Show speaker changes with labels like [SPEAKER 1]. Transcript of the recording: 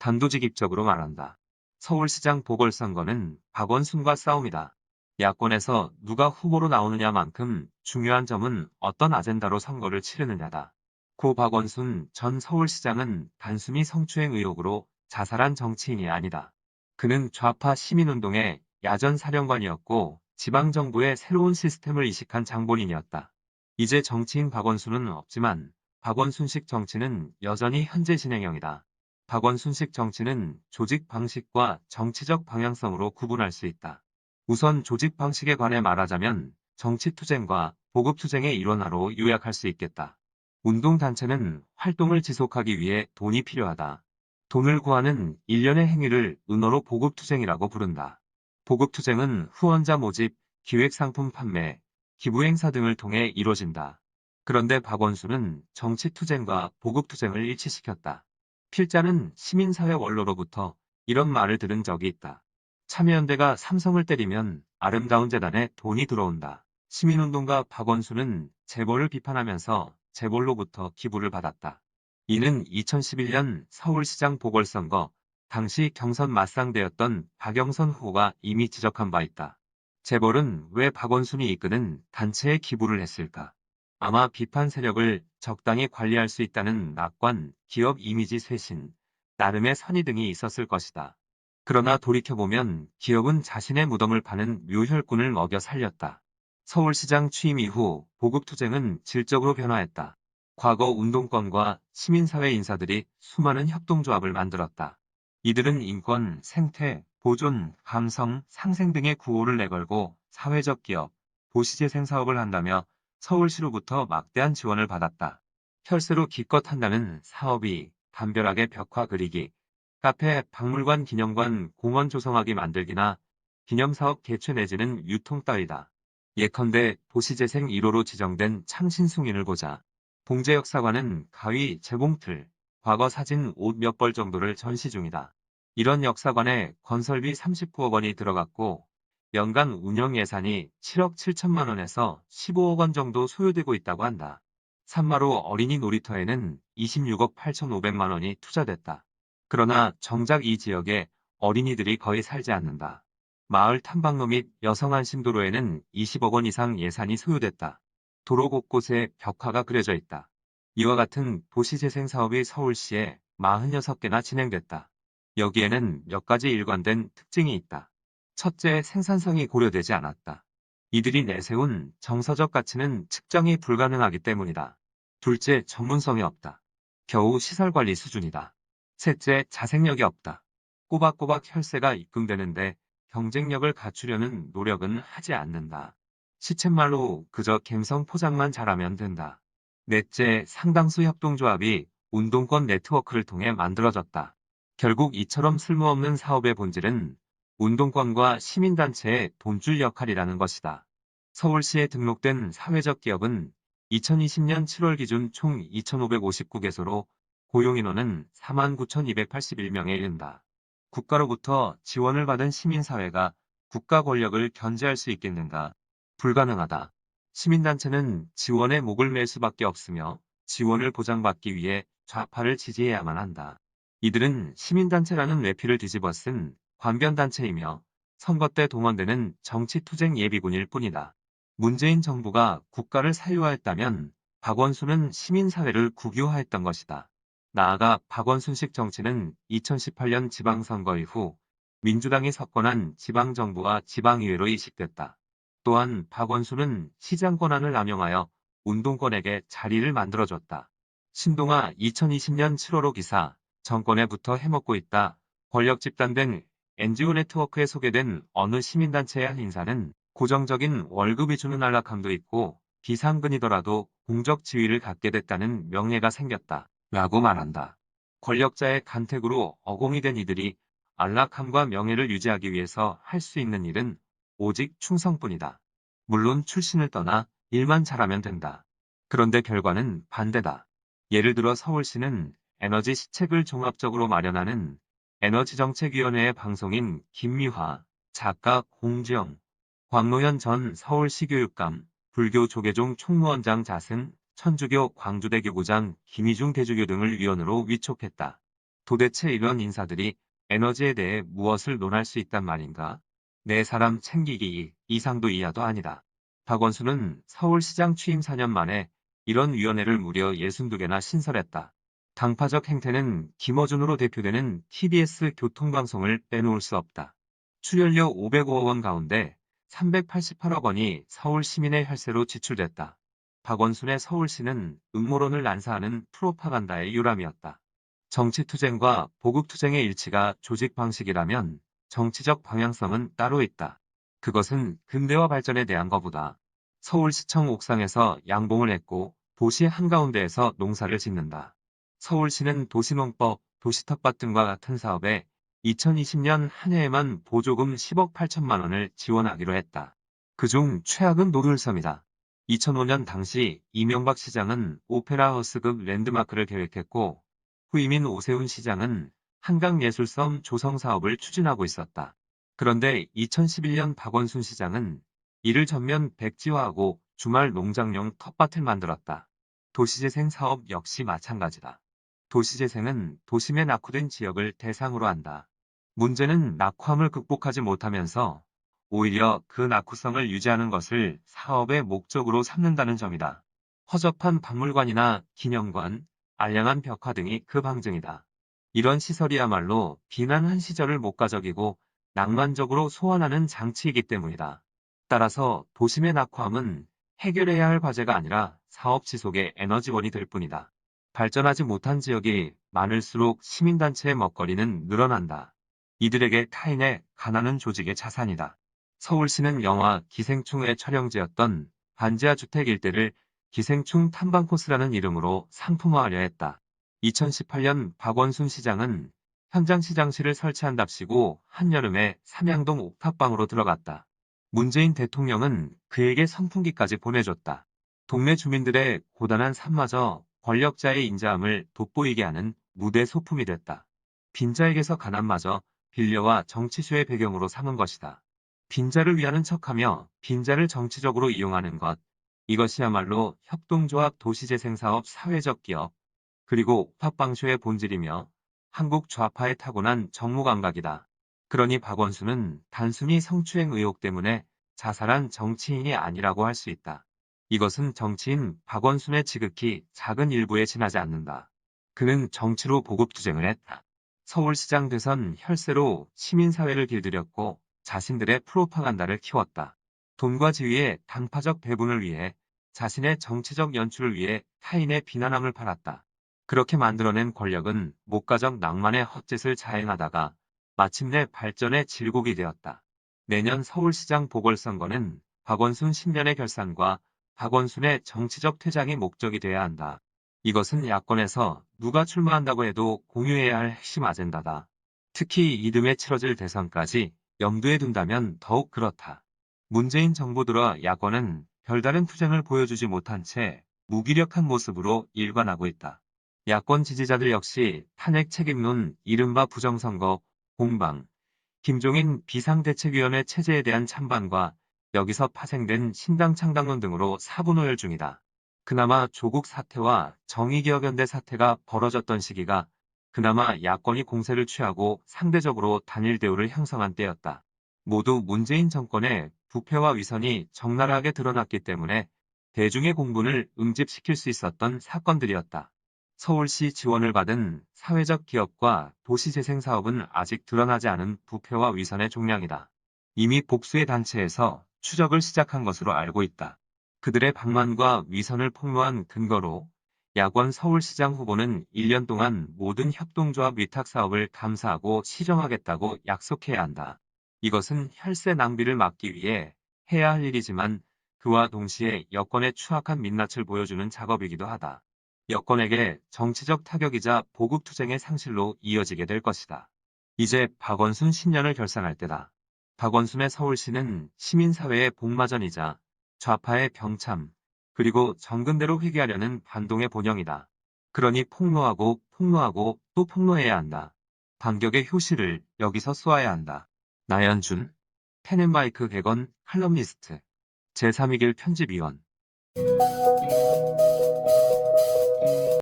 [SPEAKER 1] 단도직입적으로 말한다. 서울시장 보궐선거는 박원순과 싸움이다. 야권에서 누가 후보로 나오느냐만큼 중요한 점은 어떤 아젠다로 선거를 치르느냐다. 고 박원순 전 서울시장은 단순히 성추행 의혹으로 자살한 정치인이 아니다. 그는 좌파 시민운동의 야전 사령관이었고 지방정부의 새로운 시스템을 이식한 장본인이었다. 이제 정치인 박원순은 없지만 박원순식 정치는 여전히 현재 진행형이다. 박원순식 정치는 조직 방식과 정치적 방향성으로 구분할 수 있다. 우선 조직 방식에 관해 말하자면 정치투쟁과 보급투쟁의 일원화로 요약할 수 있겠다. 운동단체는 활동을 지속하기 위해 돈이 필요하다. 돈을 구하는 일련의 행위를 은어로 보급투쟁이라고 부른다. 보급투쟁은 후원자 모집, 기획상품 판매, 기부행사 등을 통해 이루어진다. 그런데 박원순은 정치투쟁과 보급투쟁을 일치시켰다. 필자는 시민사회 원로로부터 이런 말을 들은 적이 있다. 참여연대가 삼성을 때리면 아름다운 재단에 돈이 들어온다. 시민운동가 박원순은 재벌을 비판하면서 재벌로부터 기부를 받았다. 이는 2011년 서울시장 보궐선거 당시 경선 맞상대였던 박영선 후보가 이미 지적한 바 있다. 재벌은 왜 박원순이 이끄는 단체에 기부를 했을까? 아마 비판 세력을 적당히 관리할 수 있다는 낙관, 기업 이미지 쇄신, 나름의 선의 등이 있었을 것이다. 그러나 돌이켜보면 기업은 자신의 무덤을 파는 묘혈꾼을 먹여 살렸다. 서울시장 취임 이후 보급투쟁은 질적으로 변화했다. 과거 운동권과 시민사회 인사들이 수많은 협동조합을 만들었다. 이들은 인권, 생태, 보존, 감성, 상생 등의 구호를 내걸고 사회적 기업, 도시재생 사업을 한다며 서울시로부터 막대한 지원을 받았다. 혈세로 기껏 한다는 사업이 담벼락에 벽화 그리기, 카페, 박물관, 기념관, 공원 조성하기 만들기나 기념사업 개최 내지는 유통 따위다. 예컨대 도시재생 1호로 지정된 창신숭인을 보자. 봉제역사관은 가위, 재봉틀, 과거 사진, 옷 몇 벌 정도를 전시 중이다. 이런 역사관에 건설비 39억 원이 들어갔고 연간 운영 예산이 7억 7천만 원에서 15억 원 정도 소요되고 있다고 한다. 산마루 어린이 놀이터에는 26억 8,500만 원이 투자됐다. 그러나 정작 이 지역에 어린이들이 거의 살지 않는다. 마을 탐방로 및 여성안심도로에는 20억 원 이상 예산이 소요됐다. 도로 곳곳에 벽화가 그려져 있다. 이와 같은 도시재생 사업이 서울시에 46개나 진행됐다. 여기에는 몇 가지 일관된 특징이 있다. 첫째, 생산성이 고려되지 않았다. 이들이 내세운 정서적 가치는 측정이 불가능하기 때문이다. 둘째, 전문성이 없다. 겨우 시설관리 수준이다. 셋째, 자생력이 없다. 꼬박꼬박 혈세가 입금되는데 경쟁력을 갖추려는 노력은 하지 않는다. 시쳇말로 그저 갬성 포장만 잘하면 된다. 넷째, 상당수 협동조합이 운동권 네트워크를 통해 만들어졌다. 결국 이처럼 쓸모없는 사업의 본질은 운동권과 시민단체의 돈줄 역할이라는 것이다. 서울시에 등록된 사회적 기업은 2020년 7월 기준 총 2,559개소로 고용인원은 49,281명에 이른다. 국가로부터 지원을 받은 시민사회가 국가 권력을 견제할 수 있겠는가? 불가능하다. 시민단체는 지원에 목을 맬 수밖에 없으며 지원을 보장받기 위해 좌파를 지지해야만 한다. 이들은 시민단체라는 외피를 뒤집어 쓴 관변단체이며 선거 때 동원되는 정치투쟁 예비군일 뿐이다. 문재인 정부가 국가를 사유화했다면 박원순은 시민사회를 국유화했던 것이다. 나아가 박원순식 정치는 2018년 지방선거 이후 민주당이 석권한 지방정부와 지방의회로 이식됐다. 또한 박원순은 시장 권한을 남용하여 운동권에게 자리를 만들어줬다. 신동아 2020년 7월호 기사, 정권에 붙어 해먹고 있다. 권력 집단된 NGO 네트워크에 소개된 어느 시민단체의 한 인사는 고정적인 월급이 주는 안락함도 있고 비상근이더라도 공적 지위를 갖게 됐다는 명예가 생겼다. 라고 말한다. 권력자의 간택으로 어공이 된 이들이 안락함과 명예를 유지하기 위해서 할 수 있는 일은 오직 충성뿐이다. 물론 출신을 떠나 일만 잘하면 된다. 그런데 결과는 반대다. 예를 들어 서울시는 에너지 시책을 종합적으로 마련하는 에너지정책위원회의 방송인 김미화, 작가 공지영, 광노현 전 서울시교육감, 불교 조계종 총무원장 자승, 천주교 광주대 교구장 김희중 대주교 등을 위원으로 위촉했다. 도대체 이런 인사들이 에너지에 대해 무엇을 논할 수 있단 말인가? 내 사람 챙기기 이상도 이하도 아니다. 박원순은 서울시장 취임 4년 만에 이런 위원회를 무려 62개나 신설했다. 당파적 행태는 김어준으로 대표되는 TBS 교통방송을 빼놓을 수 없다. 출연료 505억 원 가운데 388억 원이 서울 시민의 혈세로 지출됐다. 박원순의 서울시는 음모론을 난사하는 프로파간다의 요람이었다. 정치투쟁과 보국투쟁의 일치가 조직 방식이라면 정치적 방향성은 따로 있다. 그것은 근대화 발전에 대한 것보다 서울시청 옥상에서 양봉을 했고 도시 한가운데에서 농사를 짓는다. 서울시는 도시농법, 도시텃밭 등과 같은 사업에 2020년 한 해에만 보조금 10억 8천만 원을 지원하기로 했다. 그중 최악은 노들섬이다. 2005년 당시 이명박 시장은 오페라하우스급 랜드마크를 계획했고 후임인 오세훈 시장은 한강예술섬 조성 사업을 추진하고 있었다. 그런데 2011년 박원순 시장은 이를 전면 백지화하고 주말 농장용 텃밭을 만들었다. 도시재생 사업 역시 마찬가지다. 도시재생은 도심에 낙후된 지역을 대상으로 한다. 문제는 낙후함을 극복하지 못하면서 오히려 그 낙후성을 유지하는 것을 사업의 목적으로 삼는다는 점이다. 허접한 박물관이나 기념관, 알량한 벽화 등이 그 방증이다. 이런 시설이야말로 비난한 시절을 목가적이고 낭만적으로 소환하는 장치이기 때문이다. 따라서 도심의 낙후함은 해결해야 할 과제가 아니라 사업 지속의 에너지원이 될 뿐이다. 발전하지 못한 지역이 많을수록 시민단체의 먹거리는 늘어난다. 이들에게 타인의 가난은 조직의 자산이다. 서울시는 영화 기생충의 촬영지였던 반지하 주택 일대를 기생충 탐방 코스라는 이름으로 상품화하려 했다. 2018년 박원순 시장은 현장 시장실을 설치한답시고 한여름에 삼양동 옥탑방으로 들어갔다. 문재인 대통령은 그에게 선풍기까지 보내줬다. 동네 주민들의 고단한 삶마저 권력자의 인자함을 돋보이게 하는 무대 소품이 됐다. 빈자에게서 가난마저 빌려와 정치쇼의 배경으로 삼은 것이다. 빈자를 위하는 척하며 빈자를 정치적으로 이용하는 것. 이것이야말로 협동조합 도시재생사업 사회적 기업, 그리고 팟빵쇼의 본질이며 한국 좌파의 타고난 정무감각이다. 그러니 박원순은 단순히 성추행 의혹 때문에 자살한 정치인이 아니라고 할 수 있다. 이것은 정치인 박원순의 지극히 작은 일부에 지나지 않는다. 그는 정치로 보급투쟁을 했다. 서울시장 대선 혈세로 시민사회를 길들였고 자신들의 프로파간다를 키웠다. 돈과 지위의 당파적 배분을 위해 자신의 정치적 연출을 위해 타인의 비난함을 팔았다. 그렇게 만들어낸 권력은 목가적 낭만의 헛짓을 자행하다가 마침내 발전의 질곡이 되었다. 내년 서울시장 보궐선거는 박원순 10년의 결산과 박원순의 정치적 퇴장이 목적이 돼야 한다. 이것은 야권에서 누가 출마한다고 해도 공유해야 할 핵심 아젠다다. 특히 이듬해 치러질 대선까지 염두에 둔다면 더욱 그렇다. 문재인 정부 들어 야권은 별다른 투쟁을 보여주지 못한 채 무기력한 모습으로 일관하고 있다. 야권 지지자들 역시 탄핵 책임론, 이른바 부정선거, 공방, 김종인 비상대책위원회 체제에 대한 찬반과 여기서 파생된 신당 창당론 등으로 사분오열 중이다. 그나마 조국 사태와 정의기억연대 사태가 벌어졌던 시기가 그나마 야권이 공세를 취하고 상대적으로 단일 대우를 형성한 때였다. 모두 문재인 정권의 부패와 위선이 적나라하게 드러났기 때문에 대중의 공분을 응집시킬 수 있었던 사건들이었다. 서울시 지원을 받은 사회적 기업과 도시재생 사업은 아직 드러나지 않은 부패와 위선의 종량이다. 이미 복수의 단체에서 추적을 시작한 것으로 알고 있다. 그들의 방만과 위선을 폭로한 근거로 야권 서울시장 후보는 1년 동안 모든 협동조합 위탁 사업을 감사하고 시정하겠다고 약속해야 한다. 이것은 혈세 낭비를 막기 위해 해야 할 일이지만 그와 동시에 여권의 추악한 민낯을 보여주는 작업이기도 하다. 여권에게 정치적 타격이자 보국투쟁의 상실로 이어지게 될 것이다. 이제 박원순 신년을 결산할 때다. 박원순의 서울시는 시민사회의 복마전이자 좌파의 병참, 그리고 정근대로 회귀하려는 반동의 본영이다. 그러니 폭로하고 폭로하고 또 폭로해야 한다. 반격의 효시를 여기서 쏘아야 한다. 나연준, 펜앤마이크 개건 칼럼니스트, 제3위길 편집위원